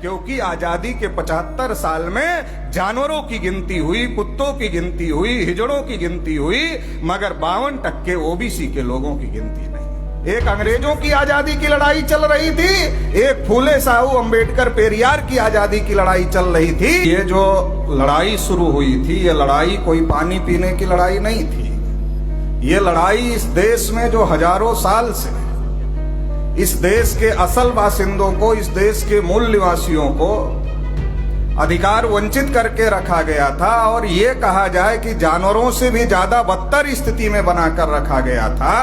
क्योंकि आजादी के 75 साल में जानवरों की गिनती हुई, कुत्तों की गिनती हुई, हिजड़ों की गिनती हुई, मगर 52% ओबीसी के लोगों की गिनती नहीं। एक अंग्रेजों की आजादी की लड़ाई चल रही थी, एक फूले साहू अंबेडकर पेरियार की आजादी की लड़ाई चल रही थी। ये जो लड़ाई शुरू हुई थी, ये लड़ाई कोई पानी पीने की लड़ाई नहीं थी। ये लड़ाई इस देश में जो हजारों साल से इस देश के असल बासिंदों को, इस देश के मूल निवासियों को अधिकार वंचित करके रखा गया था, और ये कहा जाए कि जानवरों से भी ज्यादा बदतर स्थिति में बनाकर रखा गया था।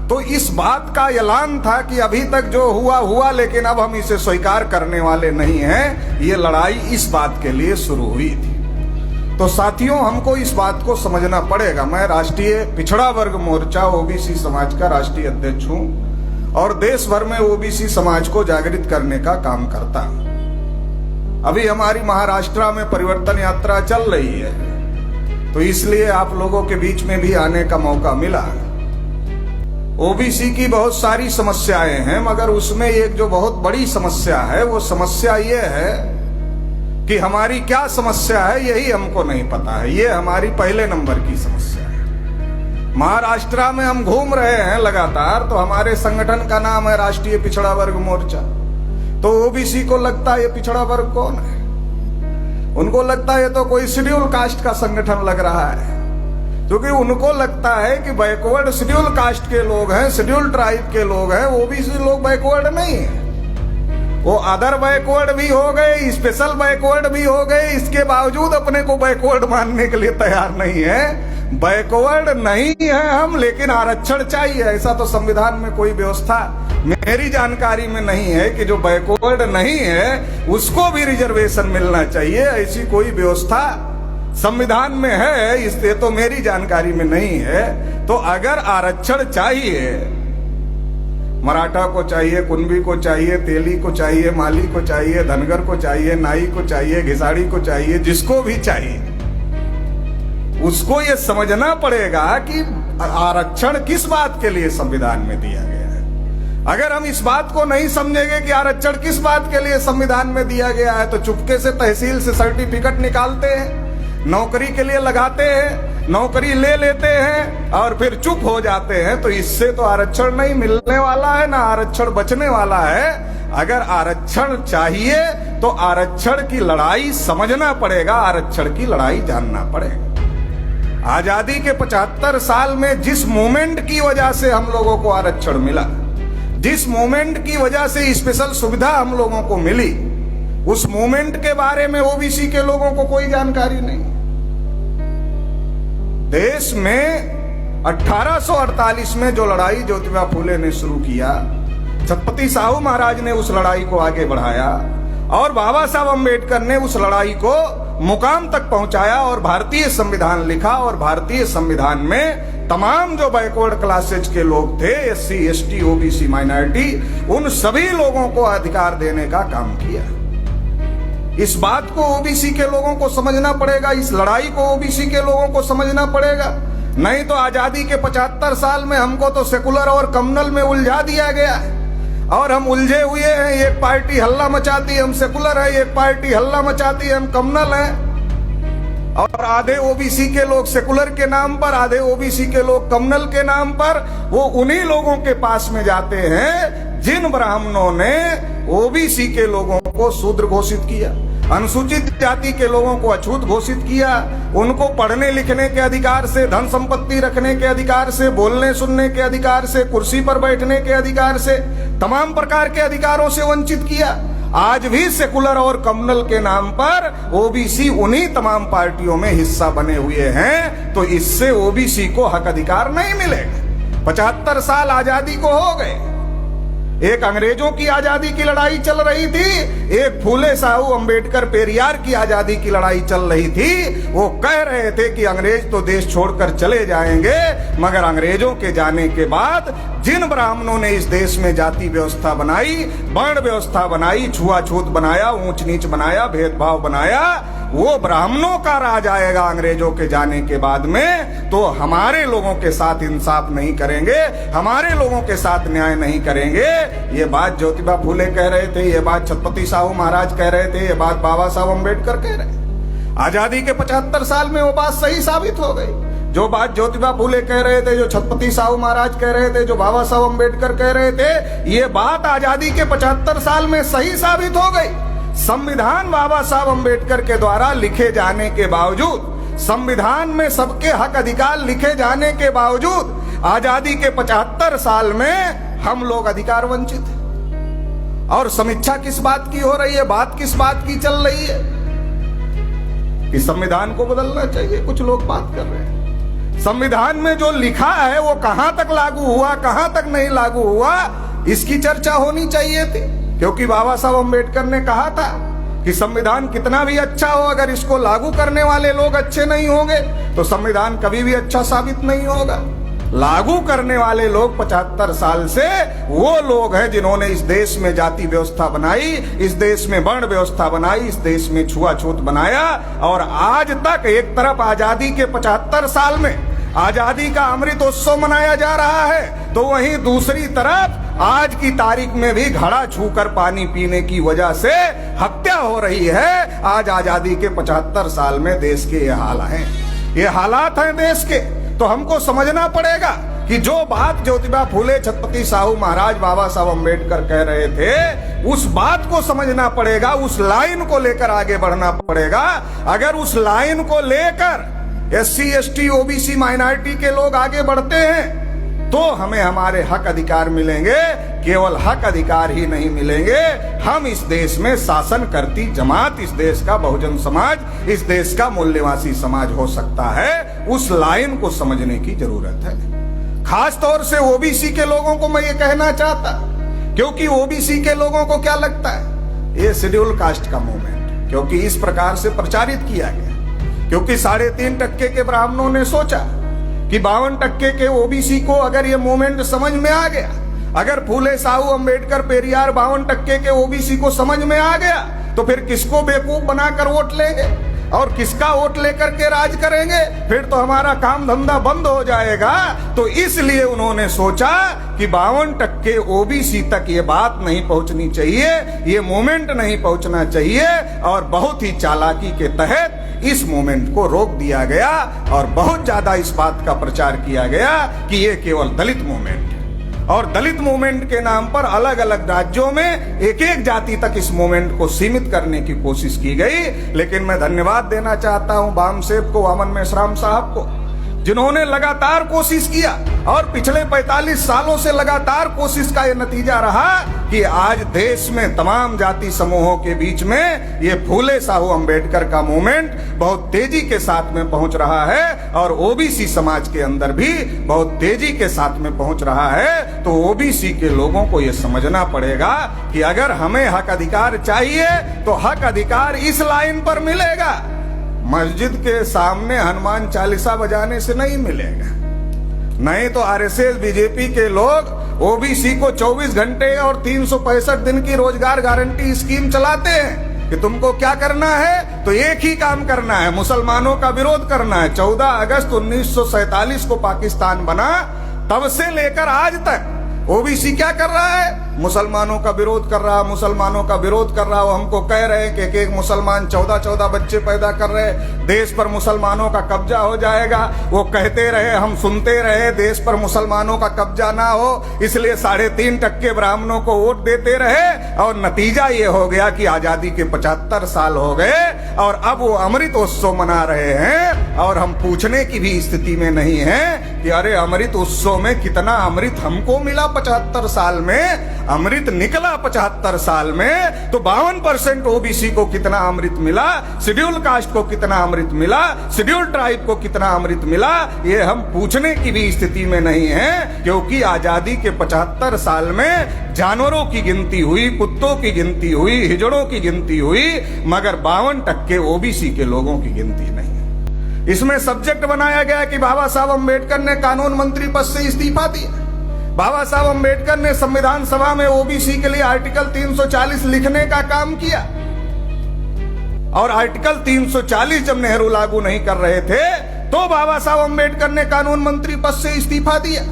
तो इस बात का ऐलान था कि अभी तक जो हुआ हुआ, लेकिन अब हम इसे स्वीकार करने वाले नहीं हैं। ये लड़ाई इस बात के लिए शुरू हुई थी। तो साथियों, हमको इस बात को समझना पड़ेगा। मैं राष्ट्रीय पिछड़ा वर्ग मोर्चा ओबीसी समाज का राष्ट्रीय अध्यक्ष हूं और देश भर में ओबीसी समाज को जागृत करने का काम करता हूं। अभी हमारी महाराष्ट्र में परिवर्तन यात्रा चल रही है, तो इसलिए आप लोगों के बीच में भी आने का मौका मिला। ओबीसी की बहुत सारी समस्याएं हैं, मगर उसमें एक जो बहुत बड़ी समस्या है, वो समस्या ये है कि हमारी क्या समस्या है यही हमको नहीं पता है। ये हमारी पहले नंबर की समस्या है। महाराष्ट्र में हम घूम रहे हैं लगातार, तो हमारे संगठन का नाम है राष्ट्रीय पिछड़ा वर्ग मोर्चा। तो ओबीसी को लगता है ये पिछड़ा वर्ग कौन है? उनको लगता है ये तो कोई शेड्यूल कास्ट का संगठन लग रहा है, क्योंकि उनको लगता है कि बैकवर्ड शेड्यूल कास्ट के लोग हैं, शेड्यूल ट्राइब के लोग हैं, ओबीसी लोग बैकवर्ड नहीं है। वो अदर बैकवर्ड भी हो गए, स्पेशल बैकवर्ड भी हो गए, इसके बावजूद अपने को बैकवर्ड मानने के लिए तैयार नहीं है। बैकवर्ड नहीं है हम, लेकिन आरक्षण चाहिए, ऐसा तो संविधान में कोई व्यवस्था मेरी जानकारी में नहीं है कि जो बैकवर्ड नहीं है उसको भी रिजर्वेशन मिलना चाहिए। ऐसी कोई व्यवस्था संविधान में है, इससे तो मेरी जानकारी में नहीं है। तो अगर आरक्षण चाहिए, मराठा को चाहिए, कुंभी को चाहिए, तेली को चाहिए, माली को चाहिए, धनगर को चाहिए, नाई को चाहिए, घिसाड़ी को चाहिए, जिसको भी चाहिए, उसको ये समझना पड़ेगा कि आरक्षण किस बात के लिए संविधान में दिया गया है। अगर हम इस बात को नहीं समझेंगे कि आरक्षण किस बात के लिए संविधान में दिया गया है, तो चुपके से तहसील से सर्टिफिकेट निकालते हैं, नौकरी के लिए लगाते हैं, नौकरी ले लेते हैं और फिर चुप हो जाते हैं। तो इससे तो आरक्षण नहीं मिलने वाला है, ना आरक्षण बचने वाला है। अगर आरक्षण चाहिए तो आरक्षण की लड़ाई समझना पड़ेगा, आरक्षण की लड़ाई जानना पड़ेगा। आजादी के 75 साल में जिस मूवमेंट की वजह से हम लोगों को आरक्षण मिला, जिस मूवमेंट की वजह से स्पेशल सुविधा हम लोगों को मिली, उस मूवमेंट के बारे में ओबीसी के लोगों को कोई जानकारी नहीं। देश में 1848 में जो लड़ाई ज्योतिबा फूले ने शुरू किया, छत्रपति साहू महाराज ने उस लड़ाई को आगे बढ़ाया और बाबा साहब अम्बेडकर ने उस लड़ाई को मुकाम तक पहुंचाया और भारतीय संविधान लिखा। और भारतीय संविधान में तमाम जो बैकवर्ड क्लासेज के लोग थे, एससी, एसटी, ओबीसी, माइनॉरिटी, उन सभी लोगों को अधिकार देने का काम किया। इस बात को ओबीसी के लोगों को समझना पड़ेगा, इस लड़ाई को ओबीसी के लोगों को समझना पड़ेगा। नहीं तो आजादी के 75 साल में हमको तो सेकुलर और कम्युनल में उलझा दिया गया है और हम उलझे हुए हैं। एक पार्टी हल्ला मचाती है हम सेकुलर है, एक पार्टी हल्ला मचाती है हम कम्युनल है। और आधे ओबीसी के लोग सेकुलर के नाम पर, आधे ओबीसी के लोग कम्युनल के नाम पर, वो उन्हीं लोगों के पास में जाते हैं जिन ब्राह्मणों ने ओबीसी के लोगों को शूद्र घोषित किया, अनुसूचित जाति के लोगों को अछूत घोषित किया, उनको पढ़ने लिखने के अधिकार से, धन संपत्ति रखने के अधिकार से, बोलने सुनने के अधिकार से, कुर्सी पर बैठने के अधिकार से, तमाम प्रकार के अधिकारों से वंचित किया। आज भी सेकुलर और कम्युनल के नाम पर ओबीसी उन्हीं तमाम पार्टियों में हिस्सा बने हुए हैं। तो इससे ओबीसी को हक अधिकार नहीं मिलेगा। 75 साल आजादी को हो गए। एक अंग्रेजों की आजादी की लड़ाई चल रही थी, एक फूले साहू अंबेडकर पेरियार की आजादी की लड़ाई चल रही थी। वो कह रहे थे कि अंग्रेज तो देश छोड़कर चले जाएंगे, मगर अंग्रेजों के जाने के बाद जिन ब्राह्मणों ने इस देश में जाति व्यवस्था बनाई, वर्ण व्यवस्था बनाई, छुआछूत बनाया, ऊंच नीच बनाया, भेदभाव बनाया, वो ब्राह्मणों का राज आएगा अंग्रेजों के जाने के बाद में, तो हमारे लोगों के साथ इंसाफ नहीं करेंगे, हमारे लोगों के साथ न्याय नहीं करेंगे। ये बात ज्योतिबा फूले कह रहे थे, ये बात छत्रपति साहू महाराज कह रहे थे, ये बात बाबा साहब अम्बेडकर कह रहे हैं। आजादी के 75 साल में वो बात सही साबित हो गई। जो बात ज्योतिबा फूले कह रहे थे, जो छत्रपति साहू महाराज कह रहे थे, जो बाबा साहब अम्बेडकर कह रहे थे, ये बात आजादी के 75 साल में सही साबित हो गई। संविधान बाबा साहब अम्बेडकर के द्वारा लिखे जाने के बावजूद, संविधान में सबके हक अधिकार लिखे जाने के बावजूद आजादी के 75 साल में हम लोग अधिकार वंचित हैं। और समीक्षा किस बात की हो रही है, बात किस बात की चल रही है कि संविधान को बदलना चाहिए। कुछ लोग बात कर रहे हैं संविधान में जो लिखा है वो कहां तक लागू हुआ, कहां तक नहीं लागू हुआ, इसकी चर्चा होनी चाहिए थी। क्योंकि बाबा साहब अम्बेडकर ने कहा था कि संविधान कितना भी अच्छा हो, अगर इसको लागू करने वाले लोग अच्छे नहीं होंगे तो संविधान कभी भी अच्छा साबित नहीं होगा। लागू करने वाले लोग 75 साल से वो लोग हैं जिन्होंने इस देश में जाति व्यवस्था बनाई, इस देश में वर्ण व्यवस्था बनाई, इस देश में छुआछूत बनाया। और आज तक एक तरफ आजादी के 75 साल में आजादी का अमृतोत्सव मनाया जा रहा है, तो वहीं दूसरी तरफ आज की तारीख में भी घड़ा छूकर पानी पीने की वजह से हत्या हो रही है। आज आजादी के 75 साल में देश के ये हाल हैं, ये हालात हैं देश के। तो हमको समझना पड़ेगा कि जो बात ज्योतिबा फूले, छत्रपति साहू महाराज, बाबा साहब अम्बेडकर कह रहे थे, उस बात को समझना पड़ेगा, उस लाइन को लेकर आगे बढ़ना पड़ेगा। अगर उस लाइन को लेकर SC ST OBC माइनॉरिटी के लोग आगे बढ़ते हैं तो हमें हमारे हक अधिकार मिलेंगे। केवल हक अधिकार ही नहीं मिलेंगे, हम इस देश में शासन करती जमात, इस देश का बहुजन समाज, इस देश का मूल्यवासी समाज हो सकता है। उस लाइन को समझने की जरूरत है। खास तौर से OBC के लोगों को मैं ये कहना चाहता, क्योंकि OBC के लोगों को क्या लगता है, ये शेड्यूल कास्ट का मूवमेंट क्योंकि इस प्रकार से प्रचारित किया गया, क्योंकि 3.5% के ब्राह्मणों ने सोचा कि 52% के OBC को अगर ये मूवमेंट समझ में आ गया, अगर फूले साहू अम्बेडकर पेरियार 52% के OBC को समझ में आ गया, तो फिर किसको बेवकूफ बनाकर वोट लेंगे और किसका वोट लेकर के राज करेंगे, फिर तो हमारा काम धंधा बंद हो जाएगा। तो इसलिए उन्होंने सोचा कि 52% OBC तक ये बात नहीं पहुंचनी चाहिए, ये मूवमेंट नहीं पहुंचना चाहिए, और बहुत ही चालाकी के तहत इस मूवमेंट को रोक दिया गया और बहुत ज्यादा इस बात का प्रचार किया गया कि ये केवल दलित मूवमेंट है। और दलित मूवमेंट के नाम पर अलग अलग राज्यों में एक एक जाति तक इस मूवमेंट को सीमित करने की कोशिश की गई। लेकिन मैं धन्यवाद देना चाहता हूं वामसेव को, वामन मेश्राम साहब को, जिन्होंने लगातार कोशिश किया और पिछले 45 सालों से लगातार कोशिश का यह नतीजा रहा कि आज देश में तमाम जाति समूहों के बीच में ये फूले साहू अम्बेडकर का मूवमेंट बहुत तेजी के साथ में पहुंच रहा है और OBC समाज के अंदर भी बहुत तेजी के साथ में पहुंच रहा है। तो OBC के लोगों को ये समझना पड़ेगा कि अगर हमें हक अधिकार चाहिए तो हक अधिकार इस लाइन पर मिलेगा, मस्जिद के सामने हनुमान चालीसा बजाने से नहीं मिलेगा। नहीं तो RSS BJP के लोग OBC को 24 घंटे और 365 दिन की रोजगार गारंटी स्कीम चलाते हैं कि तुमको क्या करना है, तो एक ही काम करना है, मुसलमानों का विरोध करना है। 14 अगस्त 1947 को पाकिस्तान बना, तब से लेकर आज तक OBC क्या कर रहा है, मुसलमानों का विरोध कर रहा, मुसलमानों का विरोध कर रहा। वो हमको कह रहे हैं कि एक मुसलमान 14 बच्चे पैदा कर रहे, देश पर मुसलमानों का कब्जा हो जाएगा। वो कहते रहे, हम सुनते रहे, देश पर मुसलमानों का कब्जा ना हो, इसलिए 3.5% ब्राह्मणों को वोट देते रहे। और नतीजा ये हो गया कि आजादी के 75 साल हो गए और अब वो अमृतोत्सव मना रहे हैं और हम पूछने की भी स्थिति में नहीं है कि अरे अमृत उत्सव में कितना अमृत हमको मिला 75 साल में, अमृत निकला 75 साल में, तो 52% OBC को कितना अमृत मिला, शेड्यूल कास्ट को कितना अमृत मिला, शेड्यूल ट्राइब को कितना अमृत मिला, ये हम पूछने की भी स्थिति में नहीं है। क्योंकि आजादी के 75 साल में जानवरों की गिनती हुई, कुत्तों की गिनती हुई, हिजड़ों की गिनती हुई, मगर 52% OBC के लोगों की गिनती नहीं। इसमें सब्जेक्ट बनाया गया कि बाबा साहब अम्बेडकर ने कानून मंत्री पद से इस्तीफा दिया। बाबा साहब अम्बेडकर ने संविधान सभा में OBC के लिए आर्टिकल 340 लिखने का काम किया और आर्टिकल 340 जब नेहरू लागू नहीं कर रहे थे तो बाबा साहब अम्बेडकर ने कानून मंत्री पद से इस्तीफा दिया।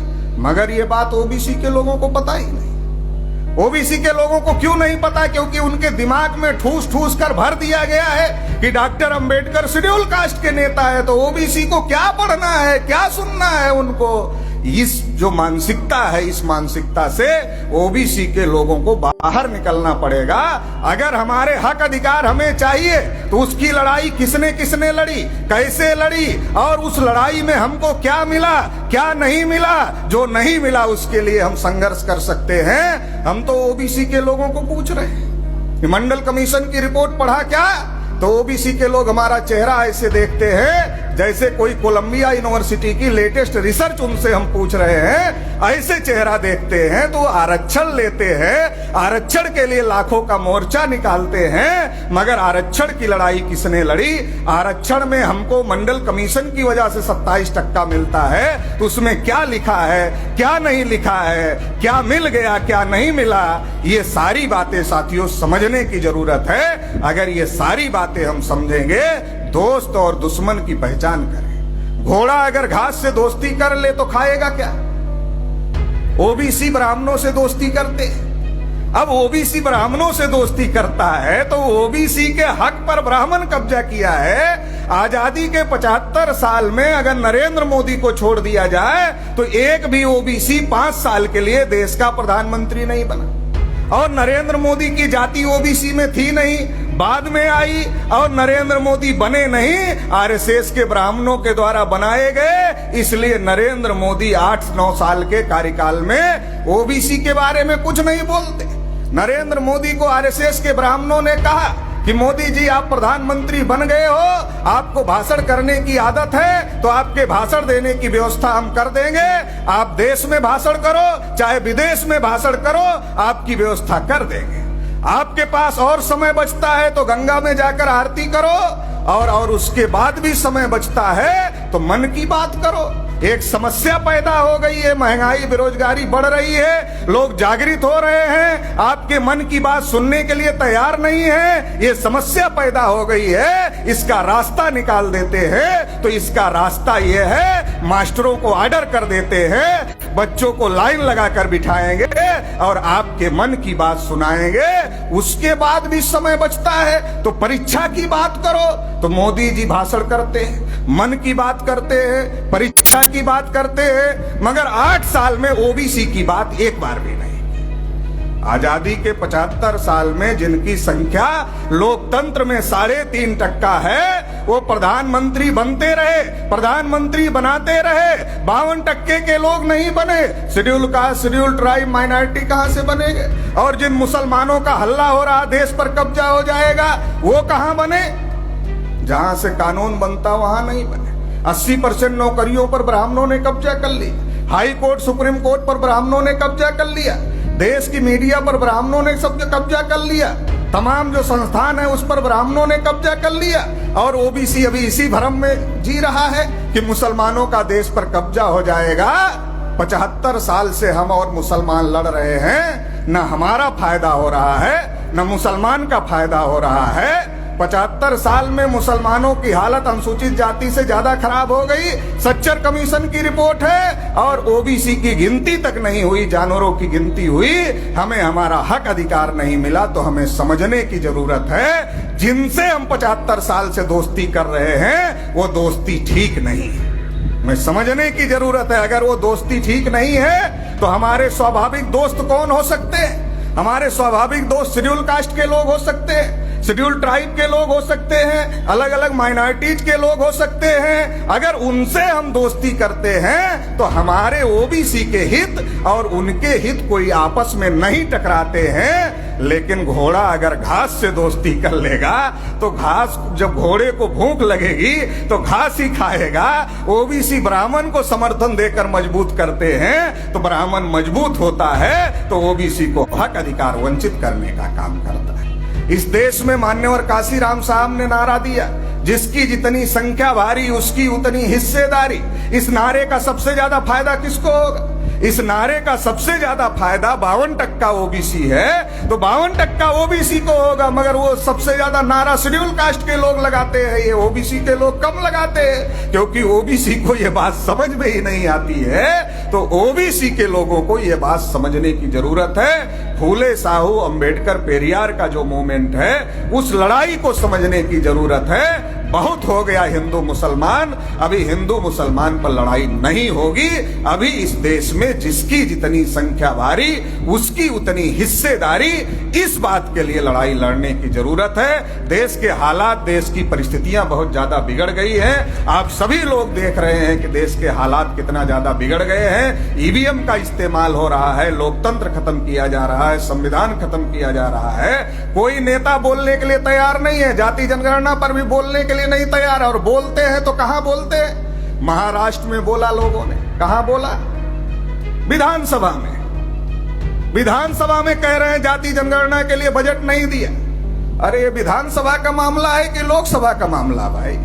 मगर ये बात ओबीसी के लोगों को पता ही नहीं। ओबीसी के लोगों को क्यों नहीं पता? क्योंकि उनके दिमाग में ठूस ठूस कर भर दिया गया है कि डॉक्टर अंबेडकर शेड्यूल कास्ट के नेता है, तो ओबीसी को क्या पढ़ना है, क्या सुनना है उनको। इस जो मानसिकता है, इस मानसिकता से ओबीसी के लोगों को बाहर निकलना पड़ेगा। अगर हमारे हक अधिकार हमें चाहिए तो उसकी लड़ाई किसने किसने लड़ी, कैसे लड़ी, और उस लड़ाई में हमको क्या मिला, क्या नहीं मिला। जो नहीं मिला उसके लिए हम संघर्ष कर सकते हैं। हम तो ओबीसी के लोगों को पूछ रहे हैं, मंडल कमीशन की रिपोर्ट पढ़ा क्या? तो ओबीसी के लोग हमारा चेहरा ऐसे देखते हैं जैसे कोई कोलंबिया यूनिवर्सिटी की लेटेस्ट रिसर्च उनसे हम पूछ रहे हैं, ऐसे चेहरा देखते हैं। तो आरक्षण लेते हैं, आरक्षण के लिए लाखों का मोर्चा निकालते हैं, मगर आरक्षण की लड़ाई किसने लड़ी? आरक्षण में हमको मंडल कमीशन की वजह से 27% मिलता है, तो उसमें क्या लिखा है, क्या नहीं लिखा है, क्या मिल गया, क्या नहीं मिला, ये सारी बातें साथियों समझने की जरूरत है। अगर ये सारी बातें हम समझेंगे, दोस्त और दुश्मन की पहचान करें। घोड़ा अगर घास से दोस्ती कर ले तो खाएगा क्या? ओबीसी ब्राह्मणों से दोस्ती करते हैं। अब ओबीसी ब्राह्मणों से दोस्ती करता है तो ओबीसी के हक पर ब्राह्मण कब्जा किया है। आजादी के 75 साल में अगर नरेंद्र मोदी को छोड़ दिया जाए तो एक भी ओबीसी 5 साल के लिए देश का प्रधानमंत्री नहीं बना। और नरेंद्र मोदी की जाति ओबीसी में थी नहीं, बाद में आई, और नरेंद्र मोदी बने नहीं, आरएसएस के ब्राह्मणों के द्वारा बनाए गए। इसलिए नरेंद्र मोदी 8-9 साल के कार्यकाल में ओबीसी के बारे में कुछ नहीं बोलते। नरेंद्र मोदी को आरएसएस के ब्राह्मणों ने कहा कि मोदी जी आप प्रधानमंत्री बन गए हो, आपको भाषण करने की आदत है, तो आपके भाषण देने की व्यवस्था हम कर देंगे। आप देश में भाषण करो चाहे विदेश में भाषण करो, आपकी व्यवस्था कर देंगे। आपके पास और समय बचता है तो गंगा में जाकर आरती करो, और उसके बाद भी समय बचता है तो मन की बात करो। एक समस्या पैदा हो गई है, महंगाई बेरोजगारी बढ़ रही है, लोग जागृत हो रहे हैं, आपके मन की बात सुनने के लिए तैयार नहीं है। ये समस्या पैदा हो गई है, इसका रास्ता निकाल देते हैं। तो इसका रास्ता ये है, मास्टरों को ऑर्डर कर देते हैं, बच्चों को लाइन लगाकर बिठाएंगे और आपके मन की बात सुनाएंगे। उसके बाद भी समय बचता है तो परीक्षा की बात करो। तो मोदी जी भाषण करते हैं, मन की बात करते हैं, परीक्षा की बात करते हैं, मगर 8 साल में ओबीसी की बात एक बार भी नहीं। आजादी के 75 साल में जिनकी संख्या लोकतंत्र में 3.5% है, वो प्रधानमंत्री बनते रहे, प्रधानमंत्री बनाते रहे। 52% के लोग नहीं बने। Schedule caste, schedule tribe, minority कहां से बनेंगे? और जिन मुसलमानों का हल्ला हो रहा देश पर कब्जा हो जाएगा, वो कहां बने? जहां से कानून बनता वहां नहीं बने। 80% नौकरियों पर ब्राह्मणों ने कब्जा कर लिया। हाई कोर्ट, सुप्रीम कोर्ट पर ब्राह्मणों ने कब्जा कर लिया। देश की मीडिया पर ब्राह्मणों ने सब कब्जा कर लिया। तमाम जो संस्थान है उस पर ब्राह्मणों ने कब्जा कर लिया। और ओबीसी अभी इसी भ्रम में जी रहा है कि मुसलमानों का देश पर कब्जा हो जाएगा। 75 साल से हम और मुसलमान लड़ रहे हैं, न हमारा फायदा हो रहा है न मुसलमान का फायदा हो रहा है। 75 साल में मुसलमानों की हालत अनुसूचित जाति से ज्यादा खराब हो गई। सच्चर कमीशन की रिपोर्ट है, और ओबीसी की गिनती तक नहीं हुई, जानवरों की गिनती हुई। हमें हमारा हक अधिकार नहीं मिला। तो हमें समझने की जरूरत है, जिनसे हम 75 साल से दोस्ती कर रहे हैं वो दोस्ती ठीक नहीं है। हमें समझने की जरूरत है, अगर वो दोस्ती ठीक नहीं है तो हमारे स्वाभाविक दोस्त कौन हो सकते हैं? हमारे स्वाभाविक दोस्त शेड्यूल कास्ट के लोग हो सकते हैं, शेड्यूल ट्राइब के लोग हो सकते हैं, अलग अलग माइनॉरिटीज के लोग हो सकते हैं। अगर उनसे हम दोस्ती करते हैं तो हमारे ओबीसी के हित और उनके हित कोई आपस में नहीं टकराते हैं। लेकिन घोड़ा अगर घास से दोस्ती कर लेगा तो घास, जब घोड़े को भूख लगेगी तो घास ही खाएगा। ओबीसी ब्राह्मण को समर्थन देकर मजबूत करते हैं तो ब्राह्मण मजबूत होता है, तो ओबीसी को हक अधिकार वंचित करने का काम करता है। इस देश में मान्यवर काशीराम साहब ने नारा दिया, जिसकी जितनी संख्या भारी उसकी उतनी हिस्सेदारी। इस नारे का सबसे ज्यादा फायदा किसको होगा? इस नारे का सबसे ज्यादा फायदा 52% ओबीसी है, तो 52% ओबीसी को होगा, मगर वो सबसे ज्यादा नारा शेड्यूल कास्ट के लोग लगाते हैं, ये ओबीसी के लोग कम लगाते हैं, क्योंकि ओबीसी को ये बात समझ में ही नहीं आती है। तो ओबीसी के लोगों को ये बात समझने की जरूरत है। फूले साहू अंबेडकर पेरियार का जो मूवमेंट है, उस लड़ाई को समझने की जरूरत है। बहुत हो गया हिंदू मुसलमान, अभी हिंदू मुसलमान पर लड़ाई नहीं होगी। अभी इस देश में जिसकी जितनी संख्या भारी, उसकी उतनी हिस्सेदारी, इस बात के लिए लड़ाई लड़ने की जरूरत है। देश के हालात, देश की परिस्थितियां बहुत ज्यादा बिगड़ गई हैं। आप सभी लोग देख रहे हैं कि देश के हालात कितना ज्यादा बिगड़ गए हैं। ईवीएम का इस्तेमाल हो रहा है, लोकतंत्र खत्म किया जा रहा है, संविधान खत्म किया जा रहा है। कोई नेता बोलने के लिए तैयार नहीं है, जाति जनगणना पर भी बोलने के लिए नहीं तैयार है, और बोलते हैं तो कहां बोलते हैं? महाराष्ट्र में बोला लोगों ने, कहां बोला? विधानसभा में। विधानसभा में कह रहे हैं जाति जनगणना के लिए बजट नहीं दिया। अरे ये विधानसभा का मामला है कि लोकसभा का मामला भाई?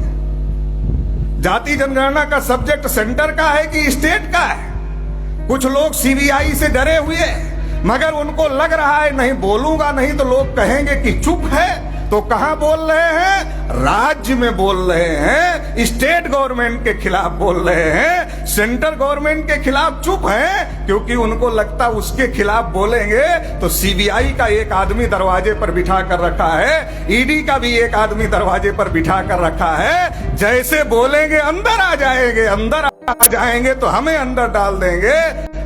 जाति जनगणना का सब्जेक्ट सेंटर का है कि स्टेट का है? कुछ लोग सीबीआई से डरे हुए हैं, मगर उनको लग रहा है नहीं बोलूंगा नहीं तो लोग कहेंगे कि चुप है। तो कहां बोल रहे हैं? राज्य में बोल रहे हैं, स्टेट गवर्नमेंट के खिलाफ बोल रहे हैं। सेंट्रल गवर्नमेंट के खिलाफ चुप हैं, क्योंकि उनको लगता उसके खिलाफ बोलेंगे तो सीबीआई का एक आदमी दरवाजे पर बिठा कर रखा है, ईडी का भी एक आदमी दरवाजे पर बिठा कर रखा है। जैसे बोलेंगे अंदर आ जाएंगे, अंदर आ जाएंगे तो हमें अंदर डाल देंगे।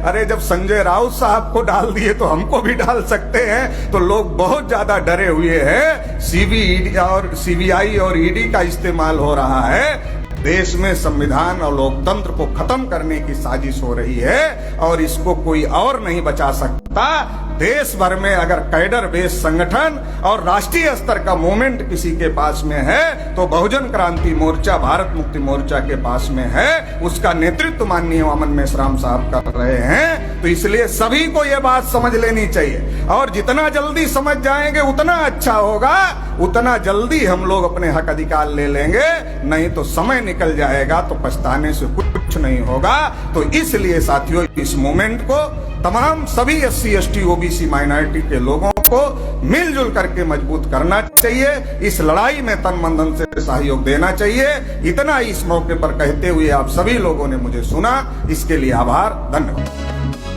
अरे जब संजय राउत साहब को डाल दिए तो हमको भी डाल सकते हैं। तो लोग बहुत ज्यादा डरे हुए हैं। सीबीआई और ईडी का इस्तेमाल हो रहा है। देश में संविधान और लोकतंत्र को खत्म करने की साजिश हो रही है, और इसको कोई और नहीं बचा सकता। देश भर में अगर कैडर बेस संगठन और राष्ट्रीय स्तर का मूवमेंट किसी के पास में है तो बहुजन क्रांति मोर्चा, भारत मुक्ति मोर्चा के पास में है। उसका नेतृत्व माननीय वामन मेश्राम साहब कर रहे हैं। तो इसलिए सभी को यह बात समझ लेनी चाहिए, और जितना जल्दी समझ जाएंगे उतना अच्छा होगा, उतना जल्दी हम लोग अपने हक अधिकार ले लेंगे। नहीं तो समय निकल जाएगा तो पछताने से कुछ नहीं होगा। तो इसलिए साथियों, इस मूवमेंट को तमाम सभी SC ST OBC माइनॉरिटी के लोगों को मिलजुल करके मजबूत करना चाहिए। इस लड़ाई में तन मन धन से सहयोग देना चाहिए। इतना इस मौके पर कहते हुए आप सभी लोगों ने मुझे सुना, इसके लिए आभार, धन्यवाद।